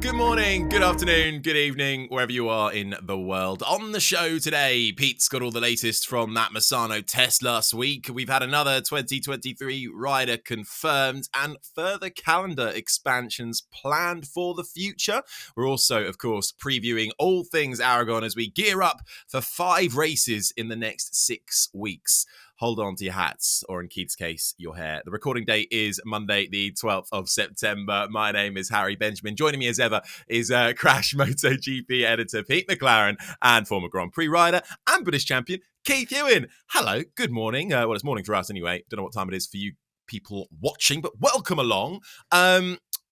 Good morning, good afternoon, good evening, wherever you are in the world. On the show today, Pete's got all the latest from that Misano test last week. We've had another 2023 rider confirmed and further calendar expansions planned for the future. We're also, of course, previewing all things Aragon as we gear up for 5 races in the next 6 weeks. Hold on to your hats, or in Keith's case, your hair. The recording date is Monday, the 12th of September. My name is Harry Benjamin. Joining me as ever is Crash MotoGP editor Pete McLaren and former Grand Prix rider and British champion Keith Huewen. Hello, good morning. Well, it's morning for us anyway. Don't know what time it is for you people watching, but welcome along.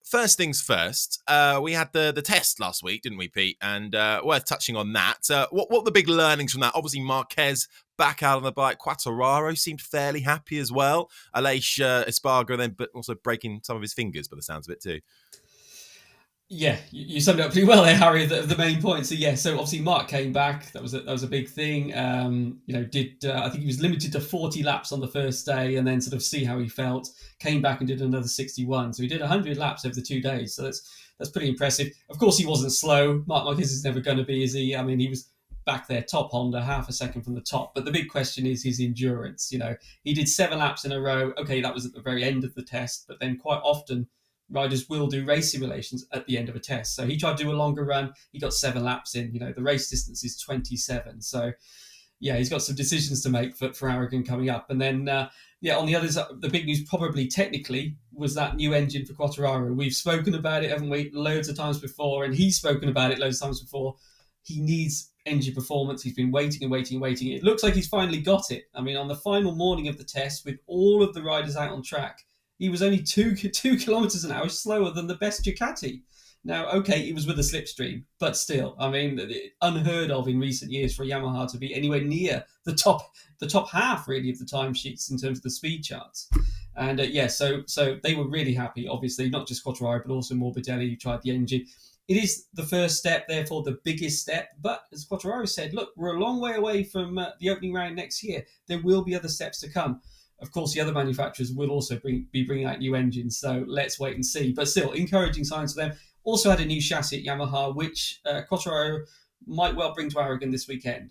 First things first, we had the test last week, didn't we, Pete? And worth touching on that. What were the big learnings from that? Obviously, Marquez back out on the bike. Quartararo seemed fairly happy as well. Aleix Espargaro then, but also breaking some of his fingers by the sounds of it too. Yeah, you summed it up pretty well there, Harry. The main point. So obviously Mark came back. That was a big thing. I think he was limited to 40 laps on the first day, and then sort of see how he felt. Came back and did another 61. So he did 100 laps over the 2 days. So that's pretty impressive. Of course, he wasn't slow. Marc Marquez is never going to be, is he? I mean, he was back there, top Honda, half a second from the top. But the big question is his endurance. He did 7 laps in a row. Okay, that was at the very end of the test, but then quite often riders will do race simulations at the end of a test. So he tried to do a longer run. He got 7 laps in. The race distance is 27. So, he's got some decisions to make for Aragon coming up. And then, on the others, the big news probably technically was that new engine for Quartararo. We've spoken about it, haven't we, loads of times before, and he's spoken about it loads of times before. He needs engine performance. He's been waiting and waiting and waiting. It looks like he's finally got it. I mean, on the final morning of the test, with all of the riders out on track, he was only 2 kilometers an hour slower than the best Ducati. Now, okay, it was with a slipstream, but still, I mean, unheard of in recent years for a Yamaha to be anywhere near the top half, really, of the timesheets in terms of the speed charts. And so they were really happy, obviously, not just Quartararo, but also Morbidelli, who tried the engine. It is the first step, therefore the biggest step. But as Quartararo said, look, we're a long way away from the opening round next year. There will be other steps to come. Of course, the other manufacturers will also be bringing out new engines, so let's wait and see. But still, encouraging signs for them. Also had a new chassis at Yamaha, which Quartararo might well bring to Aragon this weekend.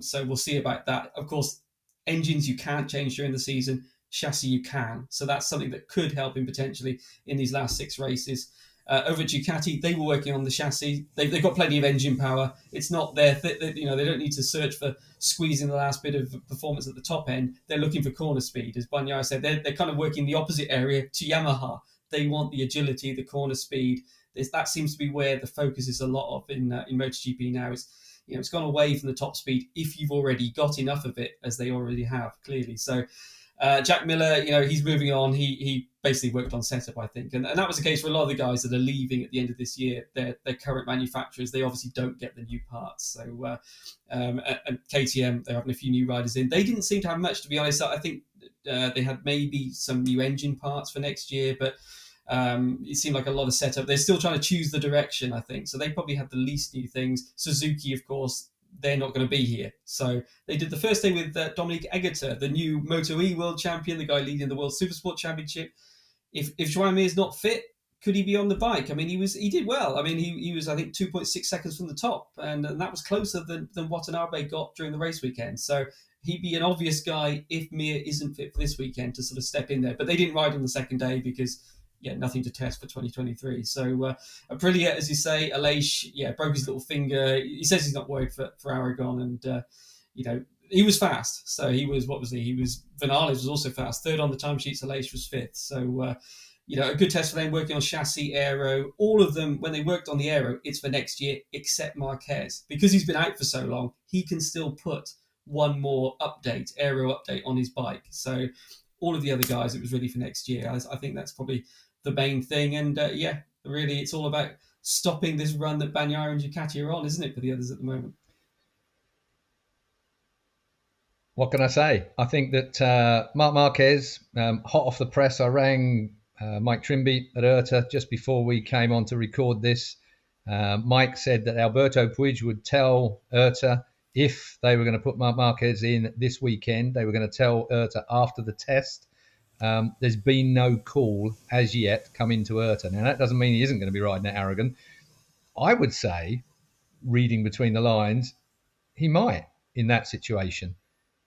So we'll see about that. Of course, engines you can't change during the season, chassis you can. So that's something that could help him potentially in these last 6 races. Over at Ducati, they were working on the chassis. They've got plenty of engine power. It's not their they don't need to search for squeezing the last bit of performance at the top end. They're looking for corner speed. As Bagnaia said, they're kind of working the opposite area to Yamaha. They want the agility, the corner speed. That seems to be where the focus is a lot of in MotoGP now. It's gone away from the top speed if you've already got enough of it, as they already have, clearly. So Jack Miller, he's moving on. He basically worked on setup, I think. And that was the case for a lot of the guys that are leaving at the end of this year. Their current manufacturers, they obviously don't get the new parts. So, and KTM, they're having a few new riders in. They didn't seem to have much, to be honest. I think they had maybe some new engine parts for next year, but it seemed like a lot of setup. They're still trying to choose the direction, I think. So they probably had the least new things. Suzuki, of course, they're not going to be here. So they did the first day with Dominique Egerter, the new Moto E world champion, the guy leading the World Supersport Championship. If Joan Mir is not fit, could he be on the bike? I mean, he did well. I mean, he was, I think, 2.6 seconds from the top, and that was closer than Watanabe got during the race weekend. So he'd be an obvious guy if Mir isn't fit for this weekend to sort of step in there. But they didn't ride on the second day because nothing to test for 2023. So Aprilia, as you say, Aleix, broke his little finger. He says he's not worried for Aragon, and he was fast. So he was, Vinales was also fast. 3rd on the timesheets, Aleix was 5th. So, a good test for them, working on chassis, aero. All of them, when they worked on the aero, it's for next year, except Marquez. Because he's been out for so long, he can still put one more aero update on his bike. So all of the other guys, it was really for next year. I think that's probably the main thing. And really, it's all about stopping this run that Bagnaia and Ducati are on, isn't it, for the others at the moment? What can I say? I think that Marc Marquez, hot off the press, I rang Mike Trimby at IRTA just before we came on to record this. Mike said that Alberto Puig would tell IRTA if they were going to put Marc Marquez in this weekend. They were going to tell IRTA after the test. There's been no call as yet come into IRTA. Now, that doesn't mean he isn't going to be riding at Aragon. I would say, reading between the lines, he might in that situation.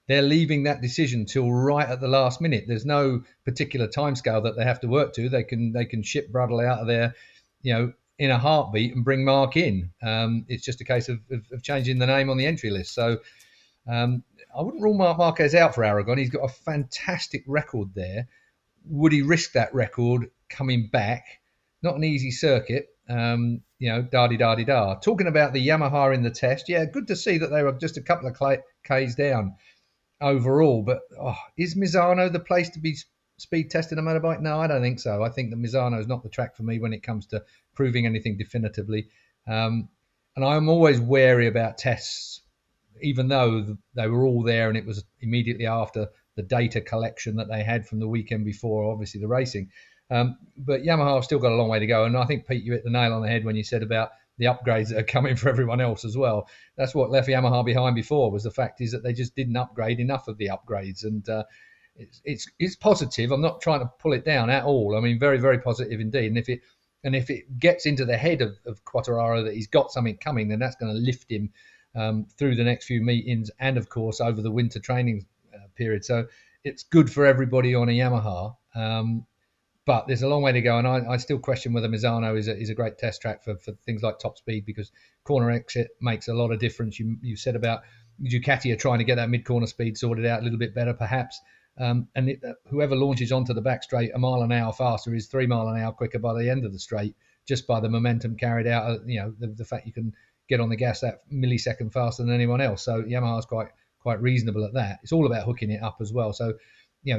They're leaving that decision till right at the last minute. There's no particular timescale that they have to work to. They can ship Brudle out of there, in a heartbeat and bring Mark in. It's just a case of changing the name on the entry list. So I wouldn't rule Marc Marquez out for Aragon. He's got a fantastic record there. Would he risk that record coming back? Not an easy circuit. Da-di-da-di-da. Talking about the Yamaha in the test, yeah, good to see that they were just a couple of Ks down overall. But is Misano the place to be speed testing a motorbike? No, I don't think so. I think that Misano is not the track for me when it comes to proving anything definitively. And I'm always wary about tests, even though they were all there and it was immediately after the data collection that they had from the weekend before, obviously the racing. But Yamaha have still got a long way to go. And I think, Pete, you hit the nail on the head when you said about the upgrades that are coming for everyone else as well. That's what left Yamaha behind before, was the fact is that they just didn't upgrade enough of the upgrades. And it's positive. I'm not trying to pull it down at all. I mean, very, very positive indeed. And if it gets into the head of Quartararo that he's got something coming, then that's going to lift him through the next few meetings and, of course, over the winter training period. So it's good for everybody on a Yamaha. But there's a long way to go, and I still question whether Misano is a great test track for things like top speed, because corner exit makes a lot of difference. You said about Ducati are trying to get that mid-corner speed sorted out a little bit better, perhaps. Whoever launches onto the back straight a mile an hour faster is 3 mile an hour quicker by the end of the straight, just by the momentum carried out. The fact you can get on the gas that millisecond faster than anyone else. So Yamaha's quite reasonable at that. It's all about hooking it up as well. So,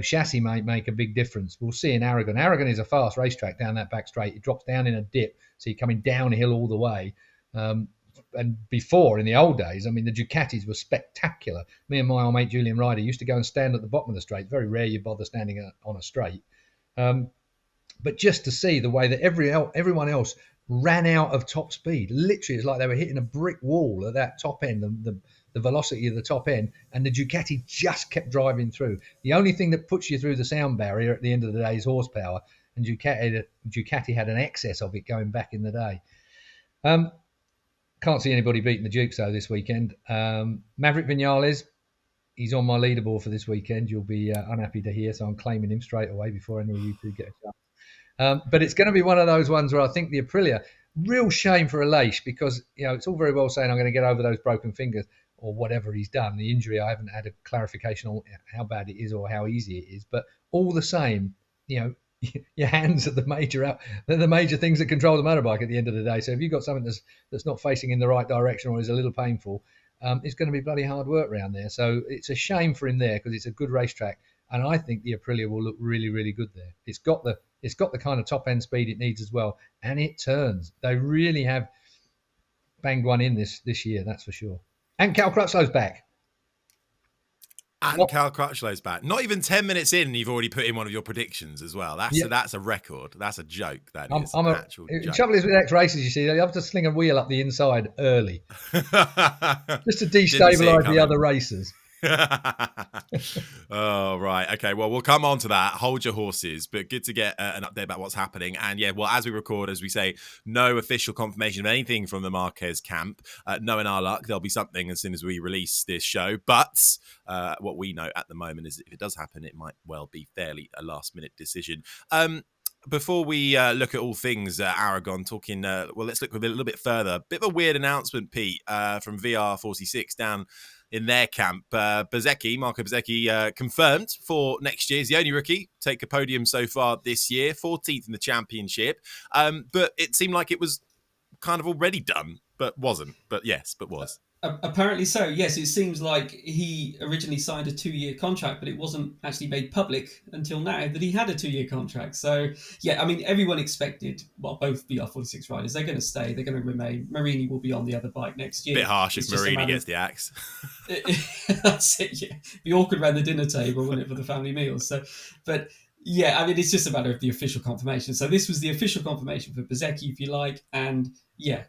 chassis might make a big difference. We'll see in Aragon. Aragon is a fast racetrack down that back straight. It drops down in a dip, so you're coming downhill all the way. And before, in the old days, I mean, the Ducatis were spectacular. Me and my old mate Julian Ryder used to go and stand at the bottom of the straight. Very rare you bother standing on a straight. But just to see the way that everyone else ran out of top speed. Literally, it's like they were hitting a brick wall at that top end, the velocity of the top end, and the Ducati just kept driving through. The only thing that puts you through the sound barrier at the end of the day is horsepower, and Ducati had an excess of it going back in the day. Can't see anybody beating the Dukes, though, this weekend. Maverick Vinales, he's on my leaderboard for this weekend. You'll be unhappy to hear, so I'm claiming him straight away before any of you two get a shot. But it's going to be one of those ones where I think the Aprilia, real shame for Aleix, because it's all very well saying I'm going to get over those broken fingers or whatever he's done. The injury, I haven't had a clarification on how bad it is or how easy it is. But all the same, your hands are the major things that control the motorbike at the end of the day. So if you've got something that's not facing in the right direction or is a little painful, it's going to be bloody hard work around there. So it's a shame for him there, because it's a good racetrack. And I think the Aprilia will look really, really good there. It's got the kind of top end speed it needs as well, and it turns. They really have banged one in this year, that's for sure. And Cal Crutchlow's back. And Cal Crutchlow's back. Not even 10 minutes in, you've already put in one of your predictions as well. That's a record. That's a joke. That is an actual joke. The trouble is with X races, you see, you have to sling a wheel up the inside early, just to destabilise the other racers. Oh, right. Okay, well, we'll come on to that. Hold your horses, but good to get an update about what's happening. And yeah, well, as we record, as we say, no official confirmation of anything from the Marquez camp. Knowing our luck, there'll be something as soon as we release this show. But what we know at the moment is that if it does happen, it might well be fairly a last-minute decision. Before we look at all things Aragon, talking, let's look a little bit further. Bit of a weird announcement, Pete, from VR46 down in their camp. Marco Bezzecchi, confirmed for next year. He's the only rookie take a podium so far this year, 14th in the championship. But it seemed like it was kind of already done, but wasn't. But yes, but was. Apparently so, yes. It seems like he originally signed a 2-year contract, but it wasn't actually made public until now that he had a 2-year contract. So, yeah, I mean, everyone expected, well, both VR46 riders, they're going to stay, they're going to remain. Marini will be on the other bike next year. Bit harsh if Marini gets the axe. That's it, yeah. It'd be awkward around the dinner table, wouldn't it, for the family meals? So, but yeah, I mean, it's just a matter of the official confirmation. So this was the official confirmation for Bezzecchi, if you like, and yeah,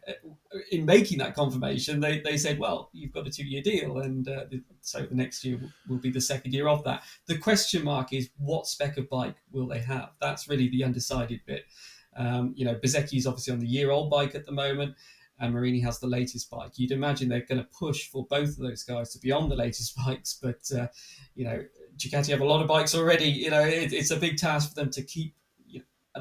in making that confirmation, they said, well, you've got a 2-year deal, and so the next year will be the second year of that. The question mark is, what spec of bike will they have? That's really the undecided bit. Bezzecchi is obviously on the year-old bike at the moment. and Marini has the latest bike. You'd imagine they're going to push for both of those guys to be on the latest bikes, but Ducati have a lot of bikes already. It's a big task for them to keep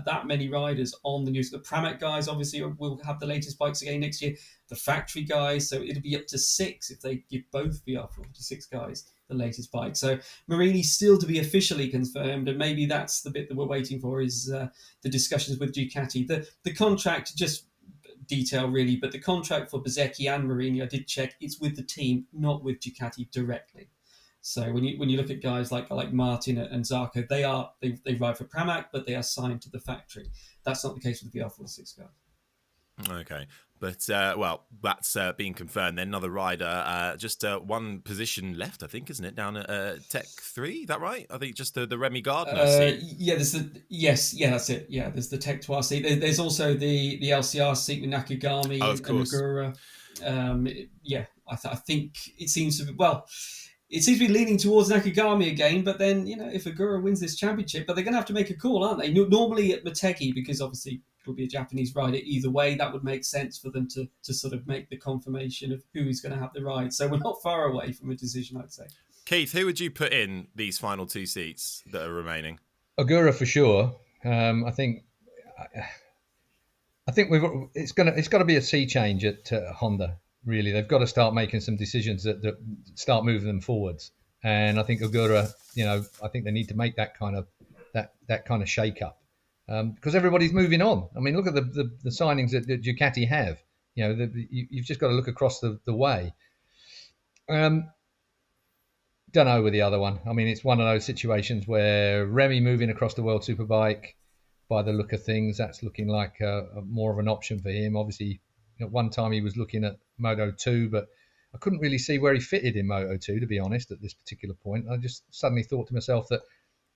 that many riders on the news. The Pramac guys obviously will have the latest bikes again next year. The factory guys, so it'll be up to 6 if they give both VR46 guys the latest bike. So Marini still to be officially confirmed, and maybe that's the bit that we're waiting for is the discussions with Ducati. The contract, just detail really, but the contract for Bezzecchi and Marini, I did check, it's with the team, not with Ducati directly. So when you look at guys like Martin and Zarco, they ride for Pramac, but they are signed to the factory. That's not the case with the VR46 guys. Okay, but that's being confirmed. Then another rider, just one position left, I think, isn't it? Down at Tech 3, is that right? I think just the Remy Gardner seat. Yeah, that's it. Yeah, there's the Tech 3 seat. There's also the LCR seat with Nakagami and Ogura. I think it seems to be It seems to be leaning towards Nakagami again, but then, if Ogura wins this championship, but they're going to have to make a call, aren't they? Normally at Motegi, because obviously it will be a Japanese rider either way, that would make sense for them to sort of make the confirmation of who is going to have the ride. So we're not far away from a decision, I'd say. Keith, who would you put in these final 2 seats that are remaining? Ogura for sure. I think it's got to be a sea change at Honda. Really, they've got to start making some decisions that start moving them forwards. And I think Ogura, I think they need to make that kind of shake up because everybody's moving on. I mean, look at the signings that Ducati have. You've just got to look across the way. Don't know with the other one. I mean, it's one of those situations where Remy moving across the World Superbike, by the look of things, that's looking like more of an option for him. Obviously, at one time he was looking at Moto2, but I couldn't really see where he fitted in Moto2, to be honest, at this particular point. I just suddenly thought to myself that,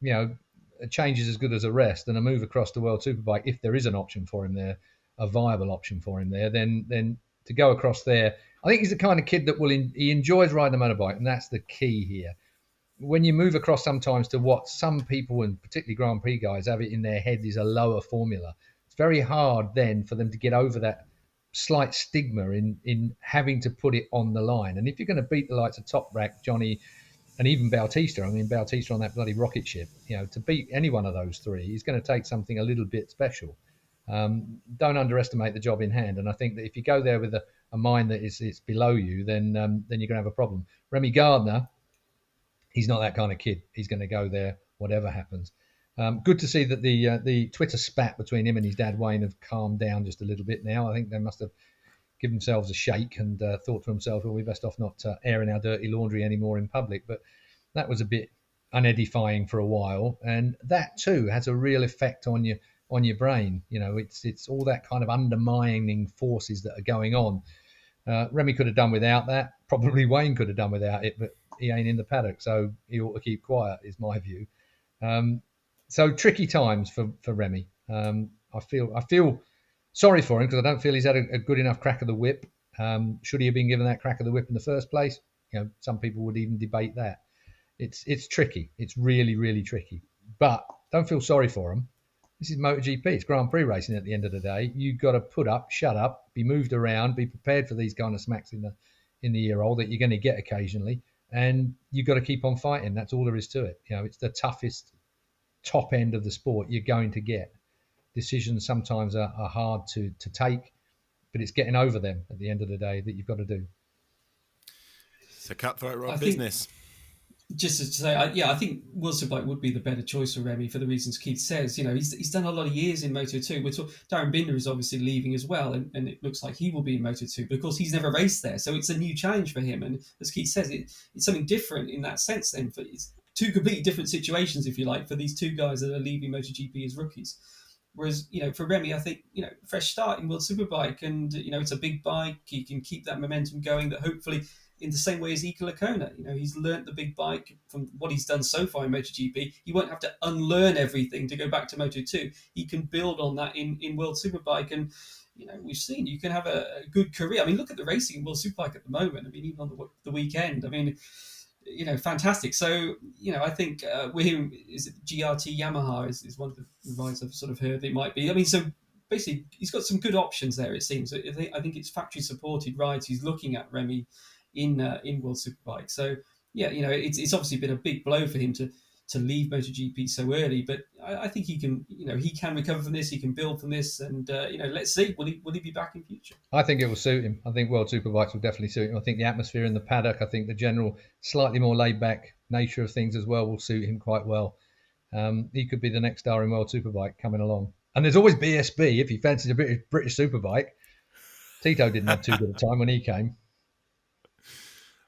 a change is as good as a rest, and a move across the World Superbike, if there is an option for him there, a viable option for him there, then to go across there, I think he's the kind of kid that he enjoys riding a motorbike, and that's the key here. When you move across sometimes to what some people, and particularly Grand Prix guys, have it in their head is a lower formula, it's very hard then for them to get over that slight stigma in having to put it on the line. And if you're going to beat the likes of Top Rack, Johnny, and even Bautista, Bautista on that bloody rocket ship, to beat any one of those three, he's going to take something a little bit special. Don't underestimate the job in hand. And I think that if you go there with a mind that is below you, then you're going to have a problem. Remy Gardner, he's not that kind of kid. He's going to go there whatever happens. Good to see that the Twitter spat between him and his dad Wayne have calmed down just a little bit now. I think they must have given themselves a shake and thought to themselves, well, we're best off not airing our dirty laundry anymore in public. But that was a bit unedifying for a while, and that too has a real effect on your brain. It's all that kind of undermining forces that are going on. Remy could have done without that. Probably Wayne could have done without it, but he ain't in the paddock, so he ought to keep quiet, is my view. So tricky times for Remy. I feel sorry for him because I don't feel he's had a good enough crack of the whip. Should he have been given that crack of the whip in the first place? Some people would even debate that. It's tricky. It's really, really tricky. But don't feel sorry for him. This is MotoGP. It's Grand Prix racing at the end of the day. You've got to put up, shut up, be moved around, be prepared for these kind of smacks in the ear hole that you're going to get occasionally. And you've got to keep on fighting. That's all there is to it. It's the toughest top end of the sport you're going to get. Decisions sometimes are hard to take, but it's getting over them at the end of the day that you've got to do. It's a cutthroat business. Just to say, I think World Superbike would be the better choice for Remy for the reasons Keith says. He's done a lot of years in Moto2. Darren Binder is obviously leaving as well, and it looks like he will be in Moto2, but of course he's never raced there, so it's a new challenge for him. And as Keith says, it's something different in that sense. Then it's two completely different situations, if you like, for these two guys that are leaving MotoGP as rookies. Whereas, for Remy, I think, fresh start in World Superbike, and it's a big bike. He can keep that momentum going. That hopefully, in the same way as Ika Lecona, he's learnt the big bike from what he's done so far in MotoGP. He won't have to unlearn everything to go back to Moto2. He can build on that in World Superbike, and we've seen you can have a good career. Look at the racing in World Superbike at the moment. Even on the weekend. Fantastic. So, I think with him, is it GRT Yamaha is one of the rides I've sort of heard it might be. So basically he's got some good options there. It seems. I think it's factory supported rides. He's looking at Remy in World Superbike. So yeah, it's obviously been a big blow for him to leave MotoGP so early, but I think he can recover from this. He can build from this, and let's see. Will he be back in future? I think it will suit him. I think World Superbikes will definitely suit him. I think the atmosphere in the paddock, I think the general slightly more laid back nature of things as well will suit him quite well. He could be the next star in World Superbike coming along. And there's always BSB if he fancies a British Superbike. Tito didn't have too good a time when he came.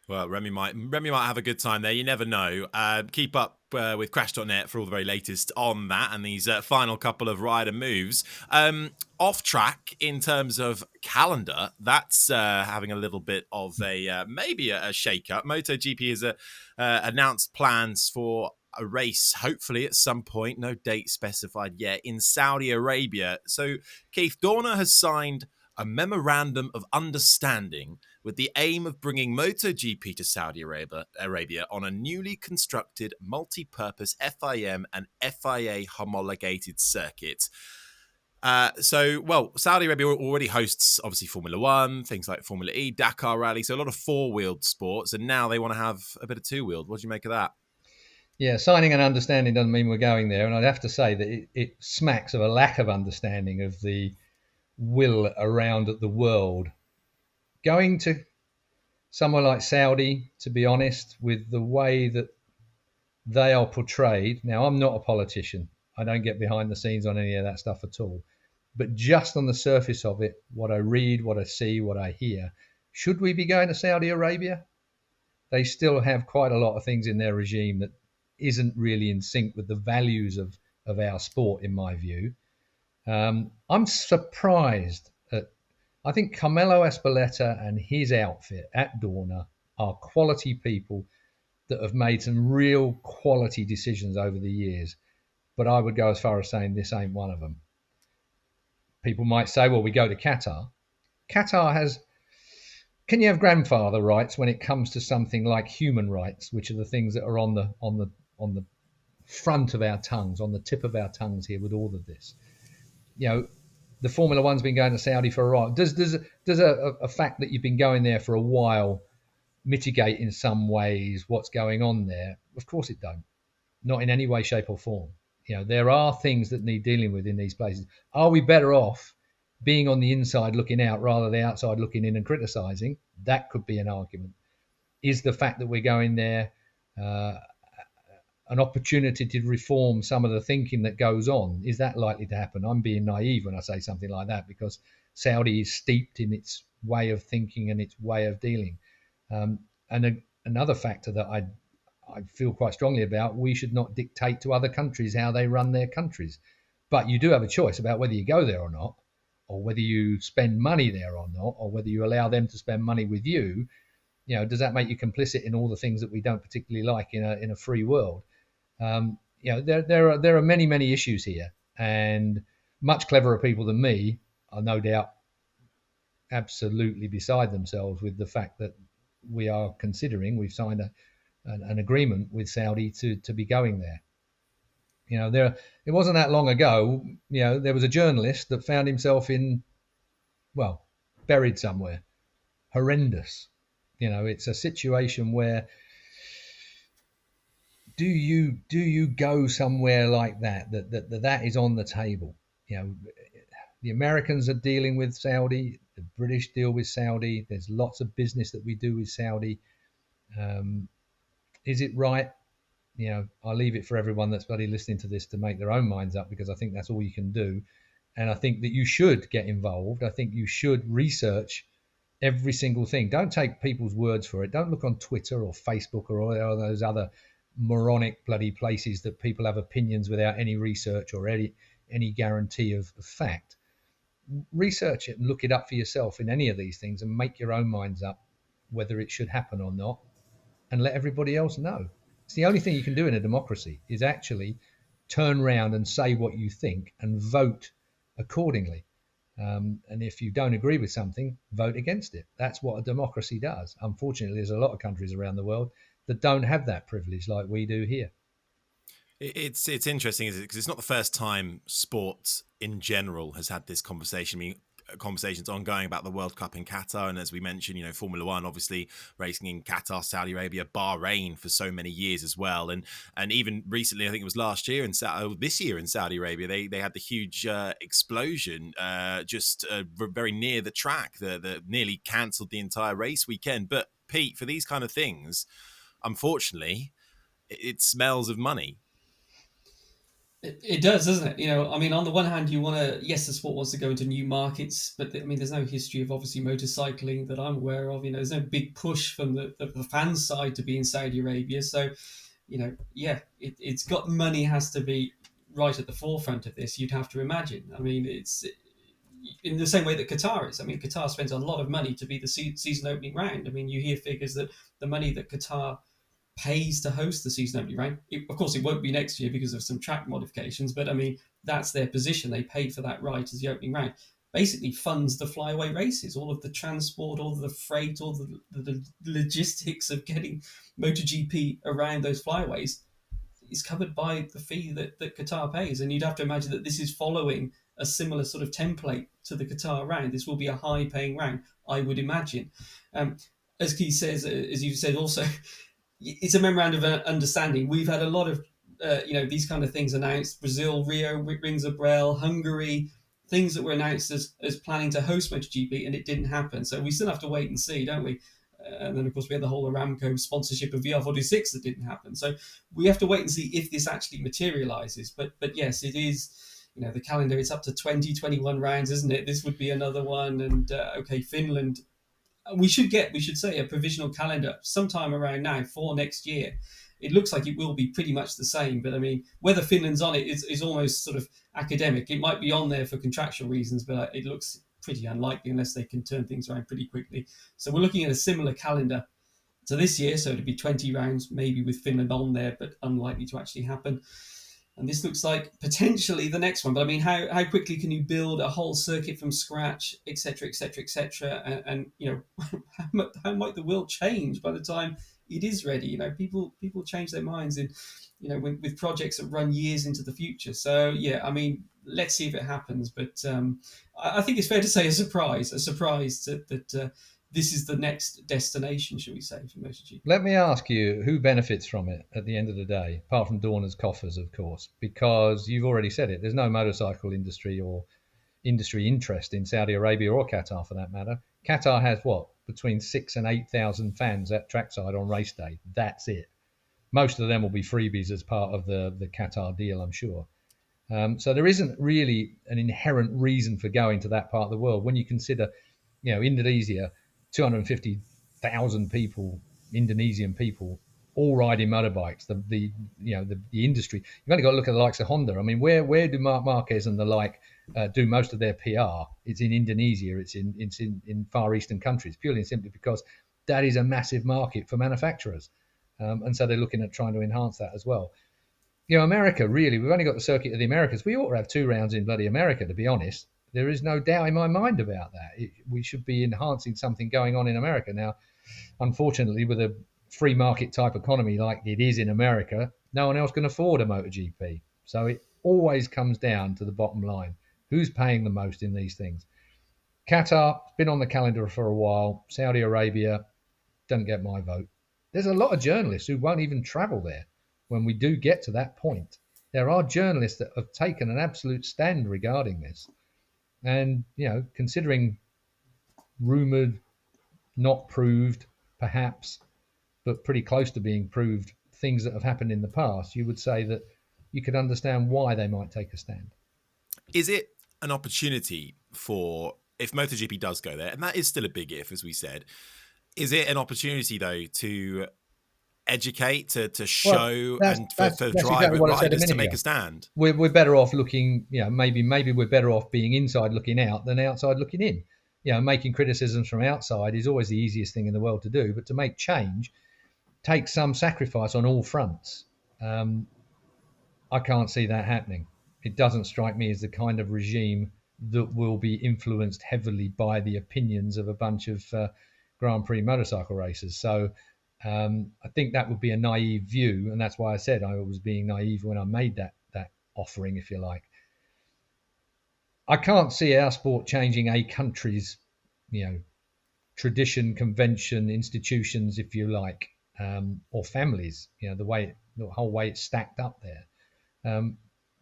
Well, Remy might have a good time there. You never know. Keep up with Crash.net for all the very latest on that and these final couple of rider moves. Off track in terms of calendar, that's having a little bit of maybe a shake-up. MotoGP has announced plans for a race, hopefully at some point, no date specified yet, in Saudi Arabia. So Keith, Dorna has signed a memorandum of understanding with the aim of bringing MotoGP to Saudi Arabia on a newly constructed multi-purpose FIM and FIA homologated circuit. Saudi Arabia already hosts, obviously, Formula One, things like Formula E, Dakar Rally, so a lot of four-wheeled sports, and now they want to have a bit of two-wheeled. What do you make of that? Yeah, signing an understanding doesn't mean we're going there, and I'd have to say that it smacks of a lack of understanding of the will around the world. Going to somewhere like Saudi, to be honest, with the way that they are portrayed. Now, I'm not a politician. I don't get behind the scenes on any of that stuff at all. But just on the surface of it, what I read, what I see, what I hear, should we be going to Saudi Arabia? They still have quite a lot of things in their regime that isn't really in sync with the values of our sport, in my view. I'm surprised at, I think Carmelo Espeleta and his outfit at Dorna are quality people that have made some real quality decisions over the years. But I would go as far as saying this ain't one of them. People might say, well, we go to Qatar. Qatar has, can you have grandfather rights when it comes to something like human rights, which are the things that are on the front of our tongues, on the tip of our tongues here with all of this? The Formula One's been going to Saudi for a while. Does a fact that you've been going there for a while mitigate in some ways what's going on there? Of course it don't. Not in any way, shape or form. There are things that need dealing with in these places. Are we better off being on the inside looking out rather than the outside looking in and criticising? That could be an argument. Is the fact that we're going there an opportunity to reform some of the thinking that goes on? Is that likely to happen? I'm being naive when I say something like that, because Saudi is steeped in its way of thinking and its way of dealing. Another factor that I feel quite strongly about, we should not dictate to other countries how they run their countries. But you do have a choice about whether you go there or not, or whether you spend money there or not, or whether you allow them to spend money with you. Does that make you complicit in all the things that we don't particularly like in a free world? There are many, many issues here, and much cleverer people than me are no doubt absolutely beside themselves with the fact that we've signed an agreement with Saudi to be going there. It wasn't that long ago, there was a journalist that found himself buried somewhere. Horrendous. It's a situation where do you go somewhere like that is on the table? The Americans are dealing with Saudi, the British deal with Saudi. There's lots of business that we do with Saudi. Is it right? I'll leave it for everyone that's bloody listening to this to make their own minds up, because I think that's all you can do. And I think that you should get involved. I think you should research every single thing. Don't take people's words for it. Don't look on Twitter or Facebook or all those other moronic bloody places that people have opinions without any research or any guarantee of fact. Research it and look it up for yourself in any of these things and make your own minds up whether it should happen or not, and let everybody else know. It's the only thing you can do in a democracy, is actually turn around and say what you think and vote accordingly. And if you don't agree with something, vote against it. That's what a democracy does. Unfortunately, there's a lot of countries around the world that don't have that privilege like we do here. It's interesting, isn't it? Because it's not the first time sports in general has had this conversation. I mean, conversations ongoing about the World Cup in Qatar, and as we mentioned, Formula One obviously racing in Qatar, Saudi Arabia, Bahrain for so many years as well, and even recently, I think it was last year this year in Saudi Arabia, they had the huge explosion just very near the track that nearly cancelled the entire race weekend. But Pete, for these kind of things, unfortunately, it smells of money. It does, doesn't it? I mean, on the one hand, the sport wants to go into new markets, but I mean, there's no history of obviously motorcycling that I'm aware of. There's no big push from the fans' side to be in Saudi Arabia. So, it's got money has to be right at the forefront of this, you'd have to imagine. I mean, it's in the same way that Qatar is. I mean, Qatar spends a lot of money to be the season opening round. I mean, you hear figures that the money that Qatar pays to host the season opening round. Of course, it won't be next year because of some track modifications, but I mean, that's their position. They paid for that right as the opening round. Basically funds the flyaway races, all of the transport, all of the freight, all the logistics of getting MotoGP around those flyways is covered by the fee that Qatar pays. And you'd have to imagine that this is following a similar sort of template to the Qatar round. This will be a high paying round, I would imagine. As Keith says, as you said also, it's a memorandum of understanding. We've had a lot of, these kind of things announced. Brazil, Rio, rings a bell, Hungary, things that were announced as planning to host MotoGP, and it didn't happen. So we still have to wait and see, don't we? And then, of course, we had the whole Aramco sponsorship of VR46 that didn't happen. So we have to wait and see if this actually materializes. But yes, it is, the calendar, it's up to 2021 rounds, isn't it? This would be another one. And, Finland, we should say a provisional calendar sometime around now for next year. It looks like it will be pretty much the same, but I mean, whether Finland's on it is almost sort of academic. It might be on there for contractual reasons, but it looks pretty unlikely unless they can turn things around pretty quickly. So we're looking at a similar calendar to this year. So it'd be 20 rounds, maybe with Finland on there, but unlikely to actually happen. And this looks like potentially the next one. But I mean, how quickly can you build a whole circuit from scratch, et cetera, et cetera, et cetera? And how might the world change by the time it is ready? People change their minds in, with projects that run years into the future. So, yeah, I mean, let's see if it happens. But I think it's fair to say a surprise that this is the next destination, shall we say, for MotoGP. Let me ask you, who benefits from it at the end of the day, apart from Dorna's coffers, of course, because you've already said it. There's no motorcycle industry or industry interest in Saudi Arabia or Qatar, for that matter. Qatar has between 6,000 and 8,000 fans at trackside on race day. That's it. Most of them will be freebies as part of the Qatar deal, I'm sure. So there isn't really an inherent reason for going to that part of the world when you consider, Indonesia. 250,000 people, Indonesian people, all riding motorbikes. The industry. You've only got to look at the likes of Honda. I mean, where do Marc Marquez and the like do most of their PR? It's in Indonesia. It's in Far Eastern countries, purely and simply because that is a massive market for manufacturers, and so they're looking at trying to enhance that as well. America, really, we've only got the circuit of the Americas. We ought to have 2 rounds in bloody America, to be honest. There is no doubt in my mind about that. We should be enhancing something going on in America. Now, unfortunately, with a free market type economy like it is in America, no one else can afford a MotoGP. So it always comes down to the bottom line. Who's paying the most in these things? Qatar, been on the calendar for a while. Saudi Arabia, doesn't get my vote. There's a lot of journalists who won't even travel there when we do get to that point. There are journalists that have taken an absolute stand regarding this. And, considering rumoured, not proved, perhaps, but pretty close to being proved, things that have happened in the past, you would say that you could understand why they might take a stand. Is it an opportunity for, if MotoGP does go there, and that is still a big if, as we said, is it an opportunity, though, to educate, to show, and for driver riders to make a stand? We're better off looking, maybe we're better off being inside looking out than outside looking in. Making criticisms from outside is always the easiest thing in the world to do, but to make change takes some sacrifice on all fronts. I can't see that happening. It doesn't strike me as the kind of regime that will be influenced heavily by the opinions of a bunch of Grand Prix motorcycle racers. So I think that would be a naive view, and that's why I said I was being naive when I made that offering, if you like. I can't see our sport changing a country's, tradition, convention, institutions, if you like, or families. The whole way it's stacked up there.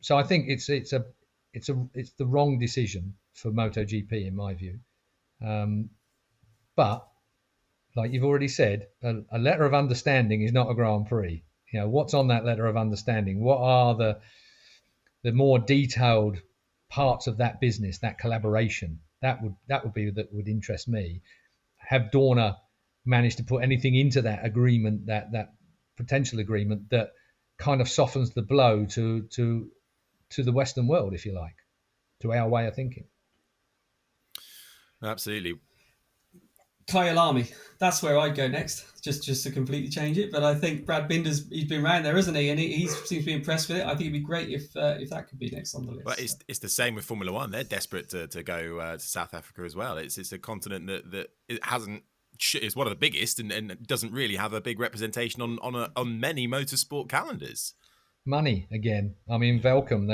So I think it's the wrong decision for MotoGP in my view. But like you've already said, a letter of understanding is not a Grand Prix. What's on that letter of understanding? What are the more detailed parts of that business, that collaboration? That would interest me. Have Dorna managed to put anything into that agreement, that potential agreement that kind of softens the blow to the Western world, if you like, to our way of thinking? Absolutely. Kyalami, that's where I'd go next, just to completely change it. But I think Brad Binder's, he's been around there, isn't he? And he seems to be impressed with it. I think it'd be great if that could be next on the list. But it's the same with Formula One. They're desperate to go to South Africa as well. It's a continent that it hasn't. Is one of the biggest and doesn't really have a big representation on many motorsport calendars. Money again. I mean, Velcom.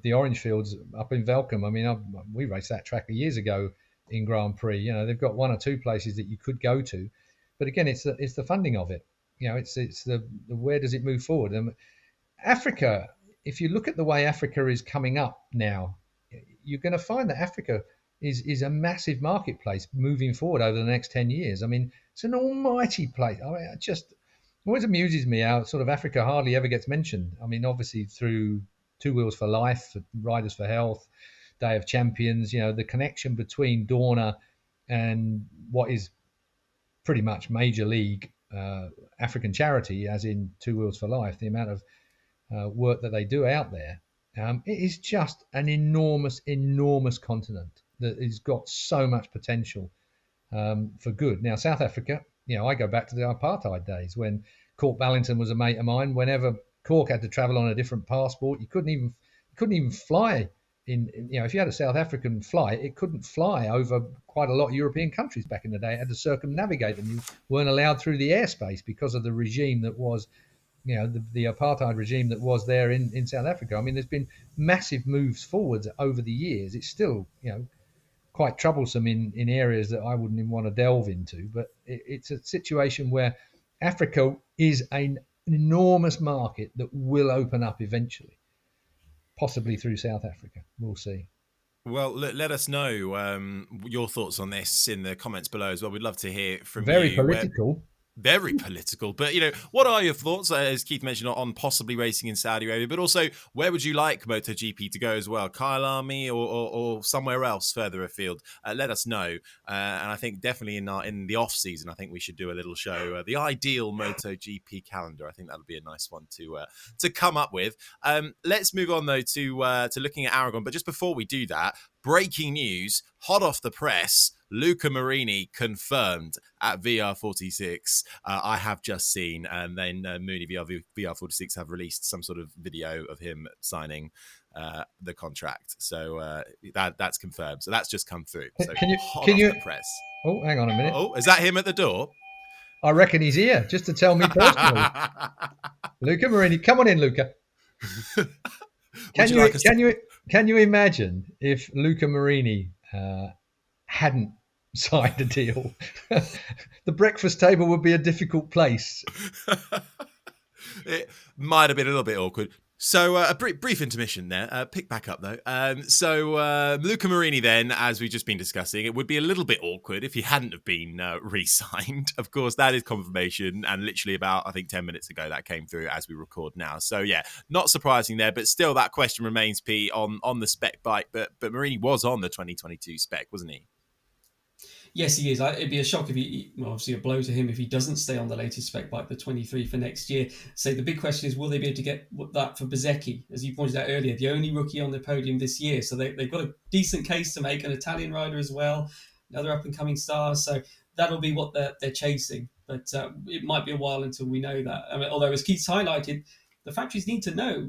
The orange fields up in Velcom. I mean, we raced that track years ago in Grand Prix. They've got one or two places that you could go to, but again, it's the funding of it. It's the where does it move forward? Africa. If you look at the way Africa is coming up now, you're going to find that Africa is a massive marketplace moving forward over the next 10 years. I mean, it's an almighty place. I mean, it always amuses me how sort of Africa hardly ever gets mentioned. I mean, obviously through Two Wheels for Life, Riders for Health, Day of Champions, the connection between Dorna and what is pretty much major league African charity, as in Two Wheels for Life, the amount of work that they do out there. It is just an enormous continent that has got so much potential for good. Now, South Africa, I go back to the apartheid days when Cork Ballington was a mate of mine. Whenever Cork had to travel on a different passport, you couldn't even fly if you had a South African flight, it couldn't fly over quite a lot of European countries back in the day. It had to circumnavigate them. You weren't allowed through the airspace because of the regime that was, the apartheid regime that was there in South Africa. I mean, there's been massive moves forwards over the years. It's still, quite troublesome in areas that I wouldn't even want to delve into. But it's a situation where Africa is an enormous market that will open up eventually, possibly through South Africa. We'll see. Well, let us know your thoughts on this in the comments below as well. We'd love to hear from you. Very political. Very political. But, what are your thoughts, as Keith mentioned, on possibly racing in Saudi Arabia? But also, where would you like MotoGP to go as well? Kyalami or somewhere else further afield? Let us know. And I think definitely in the off-season, I think we should do a little show, the ideal MotoGP calendar. I think that'll be a nice one to come up with. Let's move on, though, to looking at Aragon. But just before we do that, breaking news, hot off the press, Luca Marini confirmed at VR46. I have just seen, and then Mooney VR46 have released some sort of video of him signing the contract. So that's confirmed. So that's just come through. So can you the press? Oh, hang on a minute. Oh, is that him at the door? I reckon he's here just to tell me personally. Luca Marini, come on in, Luca. Can you imagine if Luca Marini hadn't signed a deal? The breakfast table would be a difficult place. It might have been a little bit awkward. So a brief intermission there. Pick back up, though. So Luca Marini then, as we've just been discussing, it would be a little bit awkward if he hadn't have been re-signed. Of course, that is confirmation, and literally about, I think, 10 minutes ago that came through as we record now. So, yeah, not surprising there, but still that question remains, Pete, on the spec bike. But Marini was on the 2022 spec, wasn't he? Yes, he is. It'd be a shock obviously a blow to him if he doesn't stay on the latest spec bike, the 23 for next year. So the big question is, will they be able to get that for Bezzecchi? As you pointed out earlier, the only rookie on the podium this year. So they've got a decent case to make, an Italian rider as well, another up-and-coming star. So that'll be what they're chasing. But it might be a while until we know that. I mean, although, as Keith's highlighted, the factories need to know,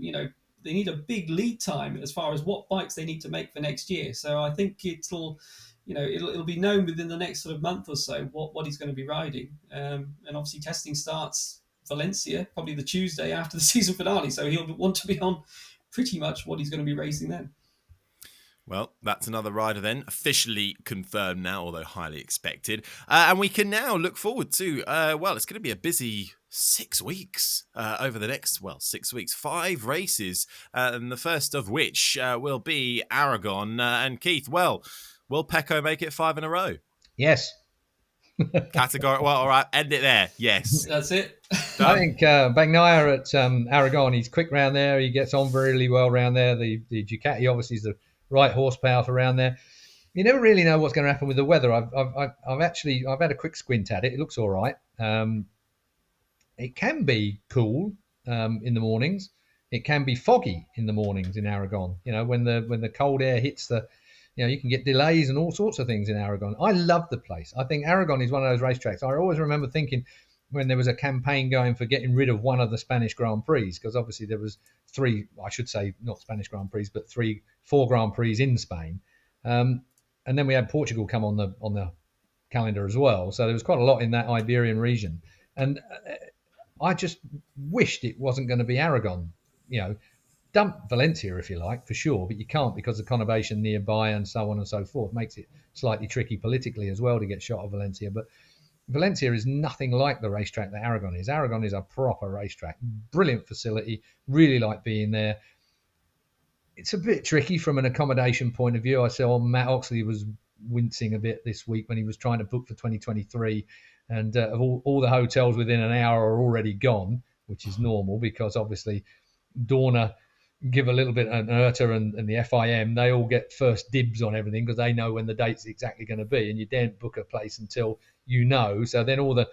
they need a big lead time as far as what bikes they need to make for next year. So I think it'll it'll be known within the next sort of month or so what he's going to be riding. And obviously testing starts Valencia probably the Tuesday after the season finale, so he'll want to be on pretty much what he's going to be racing then. Well, that's another rider then, officially confirmed now, although highly expected. And we can now look forward to, it's going to be a busy 6 weeks over the next, 6 weeks, 5 races, and the first of which will be Aragon. And Keith, will Pecco make it 5 in a row? Yes. Categorical. Well, all right, end it there. Yes. That's it. I think Bagnaia at Aragon, he's quick round there. He gets on really well round there. The Ducati obviously is the right horsepower for around there. You never really know what's going to happen with the weather. I've had a quick squint at it. It looks all right. It can be cool in the mornings. It can be foggy in the mornings in Aragon. When the cold air hits you can get delays and all sorts of things in Aragon. I love the place. I think Aragon is one of those racetracks. I always remember thinking when there was a campaign going for getting rid of one of the Spanish Grand Prix, because obviously there was 3, I should say, not Spanish Grand Prix, but 4 Grand Prix in Spain. And then we had Portugal come on the calendar as well. So there was quite a lot in that Iberian region. And I just wished it wasn't going to be Aragon. Dump Valencia if you like, for sure, but you can't because of conurbation nearby and so on and so forth. Makes it slightly tricky politically as well to get shot of Valencia. But Valencia is nothing like the racetrack that Aragon is. Aragon is a proper racetrack. Brilliant facility. Really like being there. It's a bit tricky from an accommodation point of view. I saw Matt Oxley was wincing a bit this week when he was trying to book for 2023. And of all the hotels within an hour are already gone, which is normal because obviously Dorna give a little bit, and IRTA and the FIM, they all get first dibs on everything because they know when the date's exactly going to be, and you daren't book a place until you know. So then all the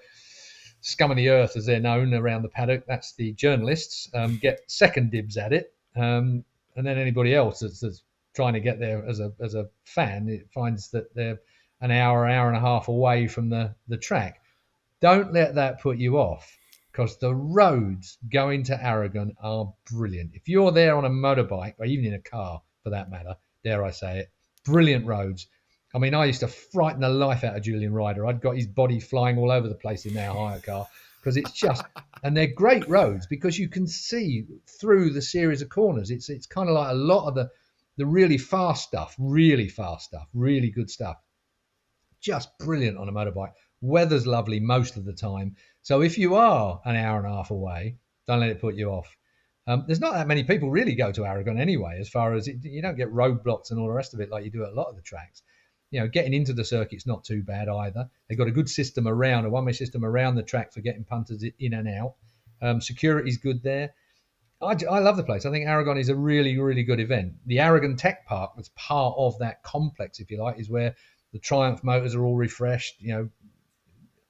scum of the earth, as they're known around the paddock, that's the journalists, get second dibs at it. And then anybody else that's trying to get there as a fan, it finds that they're an hour and a half away from the track. Don't let that put you off, because the roads going to Aragon are brilliant. If you're there on a motorbike, or even in a car for that matter, dare I say it, brilliant roads. I mean, I used to frighten the life out of Julian Ryder. I'd got his body flying all over the place in their hire car because it's just, and they're great roads because you can see through the series of corners. It's kind of like a lot of the really fast stuff, really good stuff. Just brilliant on a motorbike. Weather's lovely most of the time. So if you are an hour and a half away, don't let it put you off. There's not that many people really go to Aragon anyway, as far as you don't get roadblocks and all the rest of it like you do at a lot of the tracks. Getting into the circuit's not too bad either. They've got a good system a one-way system around the track for getting punters in and out. Security's good there. I love the place. I think Aragon is a really, really good event. The Aragon Tech Park, that's part of that complex, if you like, is where the Triumph motors are all refreshed.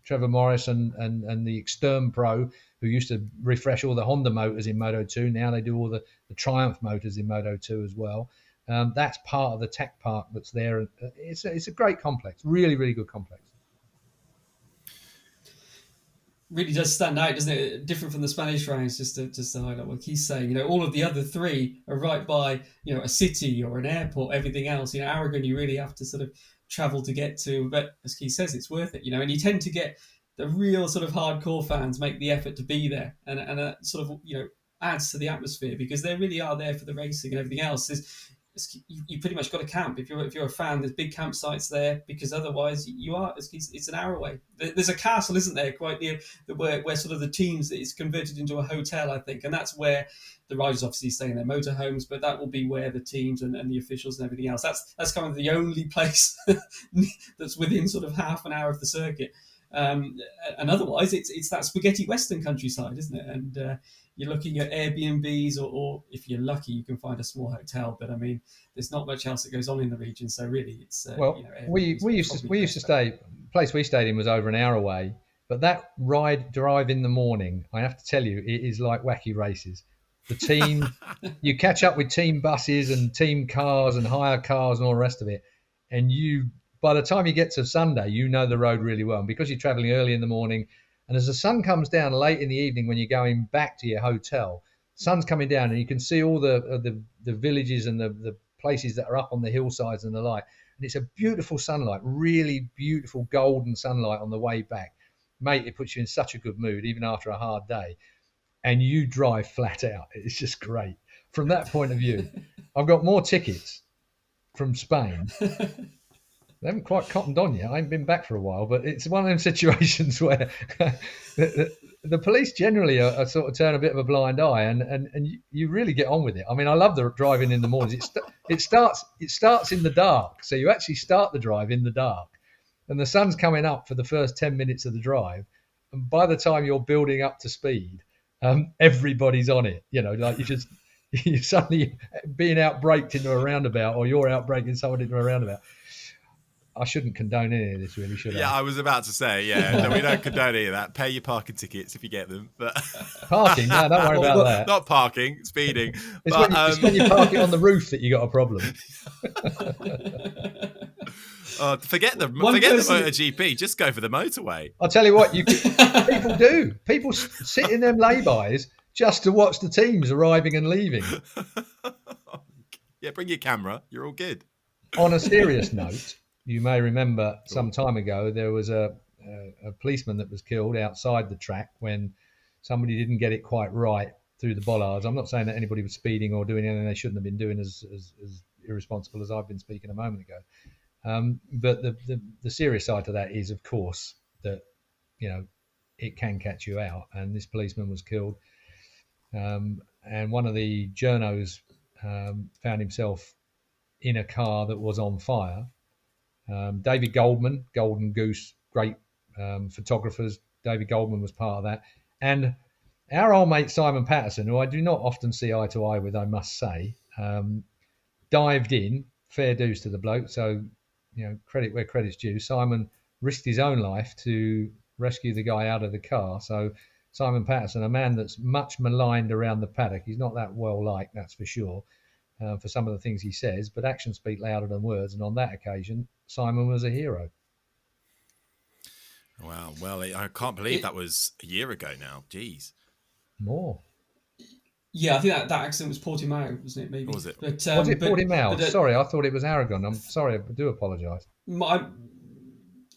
Trevor Morris and the Exterm Pro, who used to refresh all the Honda motors in Moto2, now they do all the Triumph motors in Moto2 as well. That's part of the tech park that's there. It's a great complex, really, really good complex. Really does stand out, doesn't it? Different from the Spanish rounds, just to highlight what he's saying. All of the other 3 are right by, a city or an airport. Everything else, Aragon, you really have to sort of travel to get to, but as Keith says, it's worth it, and you tend to get the real sort of hardcore fans make the effort to be there, and that sort of adds to the atmosphere because they really are there for the racing and everything else. You pretty much got to camp if you're a fan. There's big campsites there because otherwise you are. It's an hour away. There's a castle, isn't there, quite near where sort of the teams it's converted into a hotel, I think, and that's where the riders obviously stay in their motorhomes, but that will be where the teams and the officials and everything else. That's kind of the only place that's within sort of half an hour of the circuit. And otherwise, it's that spaghetti western countryside, isn't it? And you're looking at Airbnbs, or if you're lucky, you can find a small hotel. But I mean, there's not much else that goes on in the region. So really, it's we used to stay. The place we stayed in was over an hour away. But that drive in the morning, I have to tell you, it is like wacky races. The team, you catch up with team buses and team cars and hire cars and all the rest of it, and by the time you get to Sunday, you know the road really well. And because you're travelling early in the morning, and as the sun comes down late in the evening when you're going back to your hotel, sun's coming down and you can see all the villages and the places that are up on the hillsides and the like. and it's a beautiful sunlight, really beautiful golden sunlight on the way back. Mate, it puts you in such a good mood, even after a hard day. And you drive flat out. It's just great. From that point of view, I've got more tickets from Spain. They haven't quite cottoned on yet. I haven't been back for a while, but it's one of them situations where the police generally are sort of turn a bit of a blind eye, and you really get on with it. I mean, I love the driving in the mornings. It starts in the dark, so you actually start the drive in the dark, and the sun's coming up for the first 10 minutes of the drive, and by the time you're building up to speed, everybody's on it. You know, like you suddenly being outbraked into a roundabout, or you're outbraking someone into a roundabout. I shouldn't condone any of this, really, should I? Yeah, I was about to say, no, we don't condone any of that. Pay your parking tickets if you get them. But parking? No, don't worry about that. Not parking, speeding. It's when you park it on the roof that you got a problem. Forget the MotoGP. Just go for the motorway. I'll tell you what, people do. People sit in them lay-bys just to watch the teams arriving and leaving. Yeah, bring your camera. You're all good. On a serious note, you may remember some time ago there was a policeman that was killed outside the track when somebody didn't get it quite right through the bollards. I'm not saying that anybody was speeding or doing anything they shouldn't have been doing as irresponsible as I've been speaking a moment ago. But the serious side to that is, of course, that, you know, it can catch you out. And this policeman was killed. And one of the journos found himself in a car that was on fire. David Goldman, Golden Goose, great photographers. David Goldman was part of that. And our old mate Simon Patterson, who I do not often see eye to eye with, I must say, dived in, fair dues to the bloke. So, you know, credit where credit's due. Simon risked his own life to rescue the guy out of the car. So Simon Patterson, a man that's much maligned around the paddock. He's not that well liked, that's for sure, for some of the things he says, but actions speak louder than words. And on that occasion, Simon was a hero. Wow. Well, I can't believe that was a year ago now. Jeez. More. Yeah, I think that accident was Portimao, wasn't it? Maybe. Or was it? But, was it Portimao? Sorry, I thought it was Aragon. I'm sorry. I do apologise.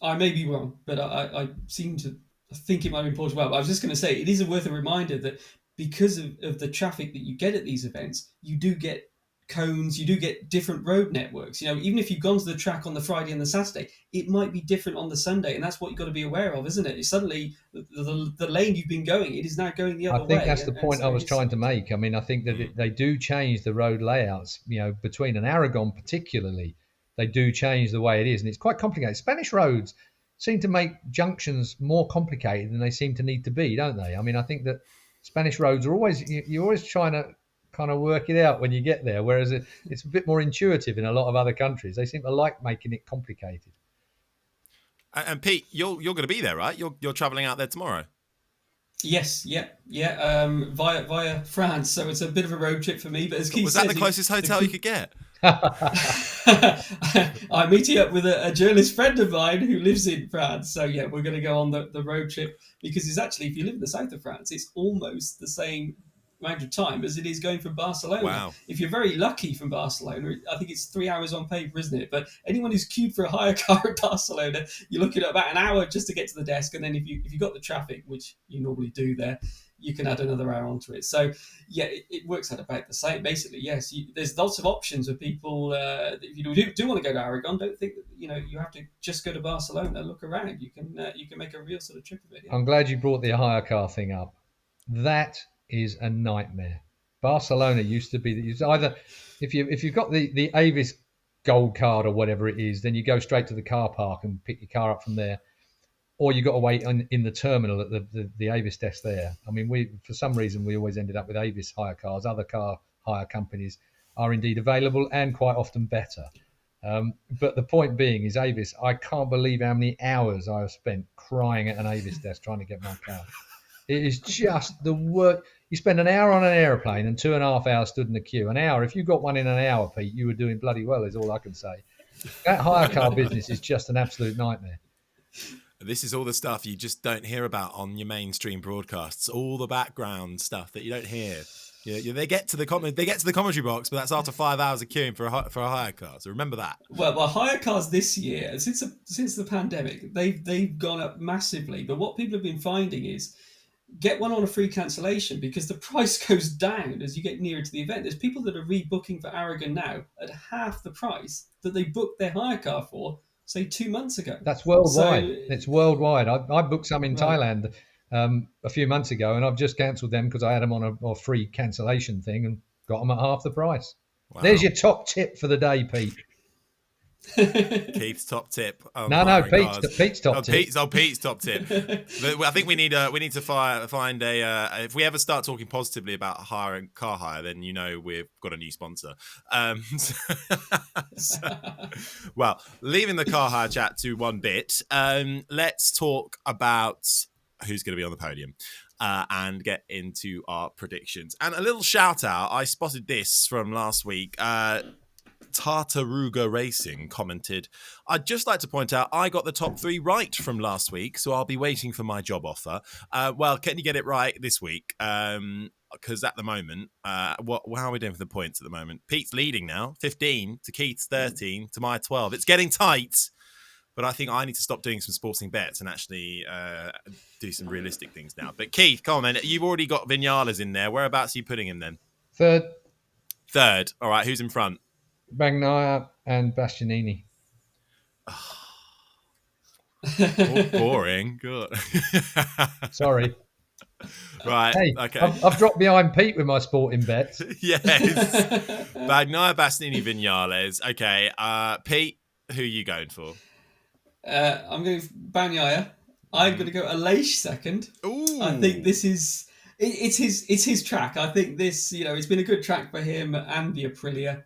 I may be wrong, but I seem to think it might be Portimao. But I was just going to say, it is worth a reminder that because of the traffic that you get at these events, you do get cones, you do get different road networks. You know, even if you've gone to the track on the Friday and the Saturday, it might be different on the Sunday, and that's what you've got to be aware of, isn't it? It's suddenly the lane you've been going, it is now going the other way. I think that's the point I was trying to make. I mean, I think that they do change the road layouts, you know, between an Aragon particularly, they do change the way it is, and it's quite complicated. Spanish roads seem to make junctions more complicated than they seem to need to be, don't they? I mean, I think that Spanish roads are always, you're always trying to kind of work it out when you get there, whereas it's a bit more intuitive in a lot of other countries. They seem to like making it complicated. And Pete, you're going to be there, right? You're travelling out there tomorrow. Yes, yeah. Via France, so it's a bit of a road trip for me. But as Keith was that the closest hotel you could get? I'm meeting up with a journalist friend of mine who lives in France. So yeah, we're going to go on the road trip, because it's actually, if you live in the south of France, it's almost the same amount of time as it is going from Barcelona. Wow. If you're very lucky from Barcelona, I think it's 3 hours on paper, isn't it? But anyone who's queued for a hire car in Barcelona, you're looking at about an hour just to get to the desk, and then if you got the traffic, which you normally do there, you can add another hour onto it. So yeah, it works out about the same. Basically, yes, there's lots of options for people. If you do want to go to Aragon, don't think that you have to just go to Barcelona. Look around. You can make a real sort of trip of it. Yeah. I'm glad you brought the hire car thing up. That is a nightmare. Barcelona used to be either if you've got the Avis Gold card or whatever it is, then you go straight to the car park and pick your car up from there, or you got to wait in the terminal at the Avis desk there. I mean, for some reason we always ended up with Avis hire cars. Other car hire companies are indeed available and quite often better. But the point being is Avis. I can't believe how many hours I have spent crying at an Avis desk trying to get my car. It is just the work. You spend an hour on an aeroplane and 2.5 hours stood in the queue. An hour. If you got one in an hour, Pete, you were doing bloody well, is all I can say. That hire car business is just an absolute nightmare. This is all the stuff you just don't hear about on your mainstream broadcasts. All the background stuff that you don't hear. Yeah, they get to the commentary box, but that's after 5 hours of queuing for a hire car. So remember that. Well, hire cars this year, since the pandemic, they've gone up massively. But what people have been finding is get one on a free cancellation, because the price goes down as you get nearer to the event. There's people that are rebooking for Aragon now at half the price that they booked their hire car for, say, 2 months ago. That's worldwide. So, it's worldwide. I booked some in Right. Thailand a few months ago, and I've just cancelled them because I had them on a free cancellation thing and got them at half the price. Wow. There's your top tip for the day, Pete. Keith's top tip. No, Pete's top tip. Pete's top tip. But I think we need to find a. If we ever start talking positively about car hire, then we've got a new sponsor. Well, leaving the car hire chat to one bit, let's talk about who's going to be on the podium. And get into our predictions. And a little shout out, I spotted this from last week. Tartaruga Racing commented, I'd just like to point out I got the top 3 right from last week, so I'll be waiting for my job offer. Well, can you get it right this week? Because at the moment, how are we doing for the points at the moment? Pete's leading now, 15 to Keith's 13 to my 12. It's getting tight, but I think I need to stop doing some sporting bets and actually do some realistic things now. But Keith, come on, man. You've already got Vinales in there. Whereabouts are you putting him then? Third. All right, who's in front? Bagnaia and Bastianini. Oh, boring. Good. Sorry. Right. Hey, okay. I've dropped behind Pete with my sporting bets. Yes. Bagnaia, Bastianini, Vinales. Okay. Pete, who are you going for? I'm going for Bagnaia. I'm going to go Aleix second. Ooh. I think this is it's his track. I think this, it's been a good track for him and the Aprilia.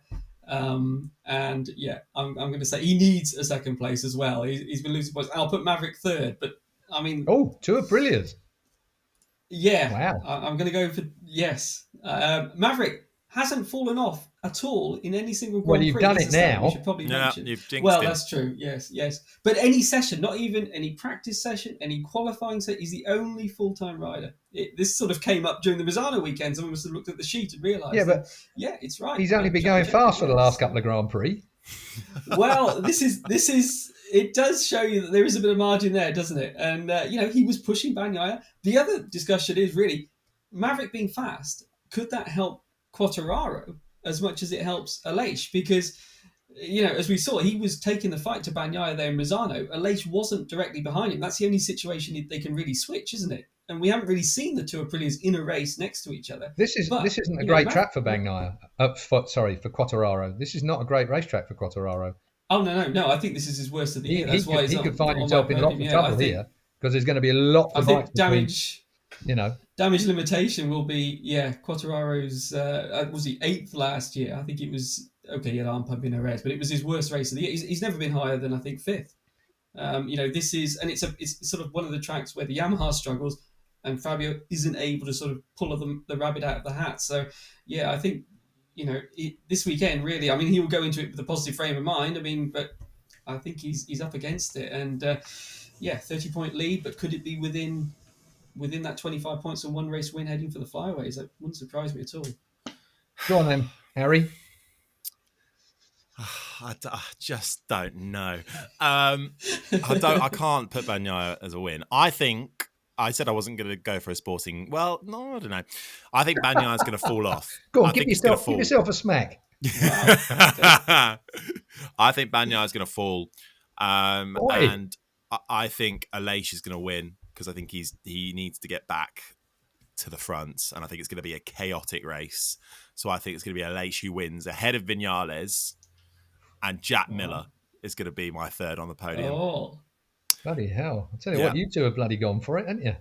And yeah, I'm going to say he needs a second place as well. He's been losing points. I'll put Maverick third, but I mean, 2 Aprilias. Yeah, wow. I'm going to go for yes. Maverick hasn't fallen off at all in any single Grand Prix. Well, you've done it now. We should probably mention. You've jinxed well, him. That's true. Yes. But any session, not even any practice session, any qualifying session, he's the only full-time rider. This sort of came up during the Misano weekend. Someone must have looked at the sheet and realised. Yeah, but it's right. He's only been going fast for the last couple of Grand Prix. Well, this is. It does show you that there is a bit of margin there, doesn't it? And he was pushing Bagnaia. The other discussion is really Maverick being fast. Could that help Quartararo as much as it helps Aleix? Because as we saw, he was taking the fight to Bagnaia there in Misano. Aleix wasn't directly behind him. That's the only situation they can really switch, isn't it? And we haven't really seen the two Aprilias in a race next to each other. This isn't a great track for Bagnaia. For Quartararo. This is not a great racetrack for Quartararo. Oh no! I think this is his worst of the year. That's why he could find himself in lots of trouble here, because there's going to be a lot of damage. Damage limitation will be Quartararo's. Was he 8th last year? I think it was okay. He had arm pump in a race, but it was his worst race of the year. He's never been higher than I think 5th. This is, and it's sort of one of the tracks where the Yamaha struggles, and Fabio isn't able to sort of pull the rabbit out of the hat. So I think. This weekend, really, I mean, he will go into it with a positive frame of mind. I mean, but I think he's up against it. And, 30-point lead, but could it be within that 25 points and one race win heading for the flyaways? That wouldn't surprise me at all. Go on then, Harry. I just don't know. I can't put Bagnaia as a win. I said I wasn't going to go for a sporting. Well, no, I don't know. I think Bagnaia is going to fall off. Go on, give yourself a smack. Wow. Okay. I think Bagnaia is going to fall, and I think Aleix is going to win because I think he needs to get back to the front, and I think it's going to be a chaotic race. So I think it's going to be Aleix who wins ahead of Vinales, and Jack Miller is going to be my third on the podium. Oh. Bloody hell. I'll tell you what, you two have bloody gone for it, haven't you?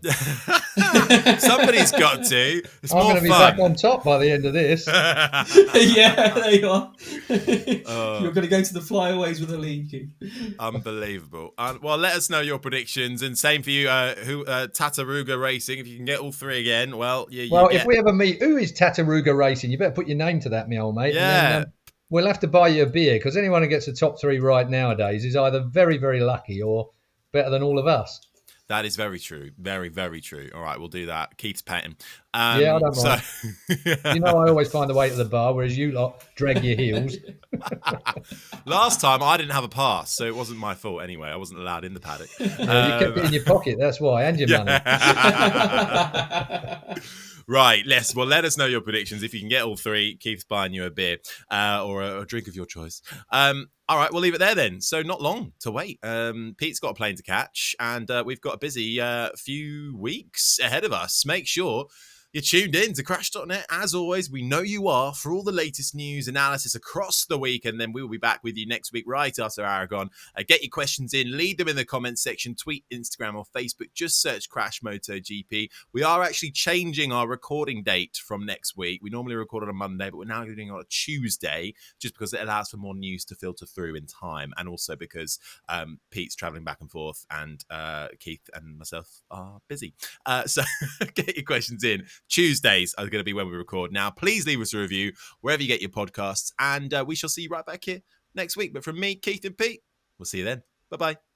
Somebody's got to. It's I'm more going to be fun. back on top by the end of this. Yeah, there you are. You're going to go to the flyaways with a lead, Keith. Unbelievable. Well, let us know your predictions. And same for you, Tartaruga Racing. If you can get all 3 again, if we ever meet, who is Tartaruga Racing? You better put your name to that, me old mate. Yeah. And then, we'll have to buy you a beer, because anyone who gets the top 3 right nowadays is either very, very lucky or better than all of us. That is very true. Very, very true. All right, we'll do that. Keith's painting. Yeah, I don't mind. You know, I always find the way to the bar, whereas you lot drag your heels. Last time I didn't have a pass, so it wasn't my fault anyway. I wasn't allowed in the paddock. Yeah, you kept it in your pocket, that's why, and your money. Right, let us know your predictions. If you can get all three, Keith's buying you a beer or a drink of your choice. All right, we'll leave it there then. So not long to wait. Pete's got a plane to catch, and we've got a busy few weeks ahead of us. Make sure you're tuned in to Crash.net. As always, we know you are, for all the latest news, analysis across the week, and then we will be back with you next week right after Aragon. Get your questions in, leave them in the comments section, tweet, Instagram or Facebook. Just search Crash MotoGP. We are actually changing our recording date from next week. We normally record on a Monday, but we're now doing it on a Tuesday, just because it allows for more news to filter through in time, and also because Pete's traveling back and forth, and Keith and myself are busy. So get your questions in. Tuesdays are going to be when we record. Now, please leave us a review wherever you get your podcasts, and we shall see you right back here next week. But from me, Keith and Pete, we'll see you then. Bye-bye.